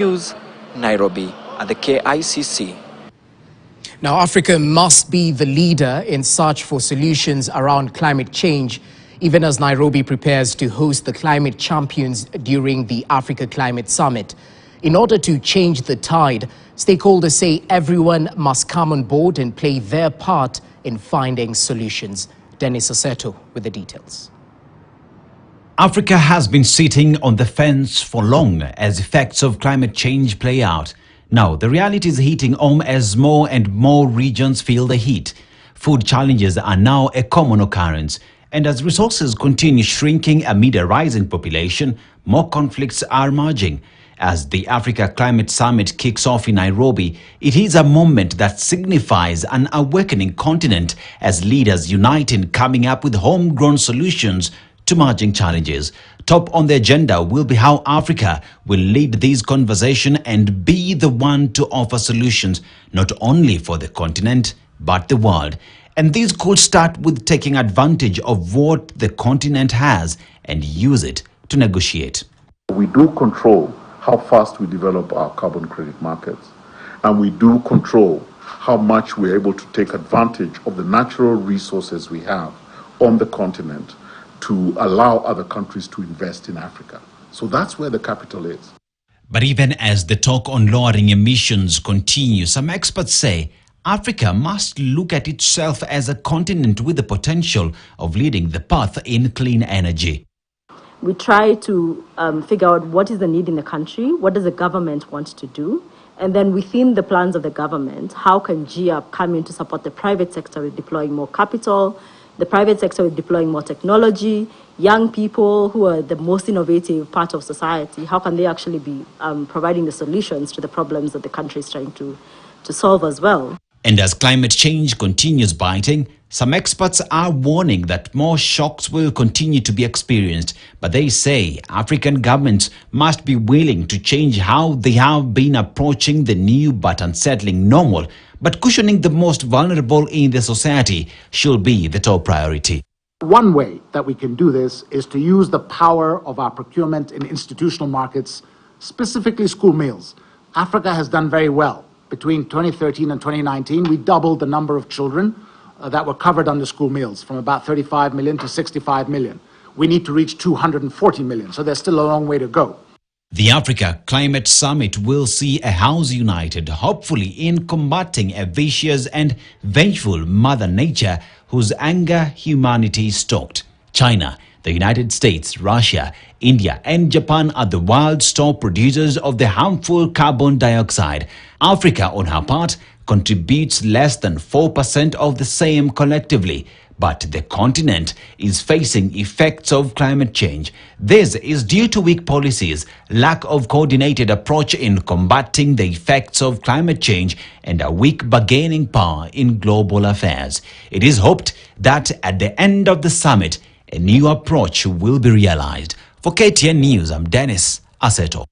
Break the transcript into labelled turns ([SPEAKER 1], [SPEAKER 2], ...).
[SPEAKER 1] News, Nairobi at the KICC.
[SPEAKER 2] Now, Africa must be the leader in search for solutions around climate change, even as Nairobi prepares to host the climate champions during the Africa Climate Summit. In order to change the tide, stakeholders say everyone must come on board and play their part in finding solutions. Dennis Aseto with the details.
[SPEAKER 3] Africa has been sitting on the fence for long as effects of climate change play out. Now, the reality is hitting home as more and more regions feel the heat. Food challenges are now a common occurrence. And as resources continue shrinking amid a rising population, more conflicts are emerging. As the Africa Climate Summit kicks off in Nairobi, it is a moment that signifies an awakening continent as leaders unite in coming up with homegrown solutions to emerging challenges. Top on the agenda will be how Africa will lead this conversation and be the one to offer solutions not only for the continent but the world. And this could start with taking advantage of what the continent has and use it to negotiate.
[SPEAKER 4] We do control how fast we develop our carbon credit markets, and we do control how much we're able to take advantage of the natural resources we have on the continent to allow other countries to invest in Africa. So that's where the capital is.
[SPEAKER 3] But even as the talk on lowering emissions continues, some experts say Africa must look at itself as a continent with the potential of leading the path in clean energy.
[SPEAKER 5] We try to figure out what is the need in the country, what does the government want to do, and then within the plans of the government, how can GIAP come in to support the private sector with deploying more capital, the private sector with deploying more technology, young people who are the most innovative part of society, how can they actually be providing the solutions to the problems that the country is trying to solve as well.
[SPEAKER 3] And as climate change continues biting, some experts are warning that more shocks will continue to be experienced. But they say African governments must be willing to change how they have been approaching the new but unsettling normal. But cushioning the most vulnerable in the society should be the top priority.
[SPEAKER 6] One way that we can do this is to use the power of our procurement in institutional markets, specifically school meals. Africa has done very well. Between 2013 and 2019, we doubled the number of children that were covered under school meals from about 35 million to 65 million. We need to reach 240 million, so there's still a long way to go.
[SPEAKER 3] The Africa Climate Summit will see a house united, hopefully in combating a vicious and vengeful Mother Nature whose anger humanity stoked. China, the United States, Russia, India and Japan are the world's top producers of the harmful carbon dioxide. Africa, on her part, contributes less than 4% of the same collectively. But the continent is facing effects of climate change. This is due to weak policies, lack of coordinated approach in combating the effects of climate change, and a weak bargaining power in global affairs. It is hoped that at the end of the summit, a new approach will be realized. For KTN News, I'm Dennis Aseto.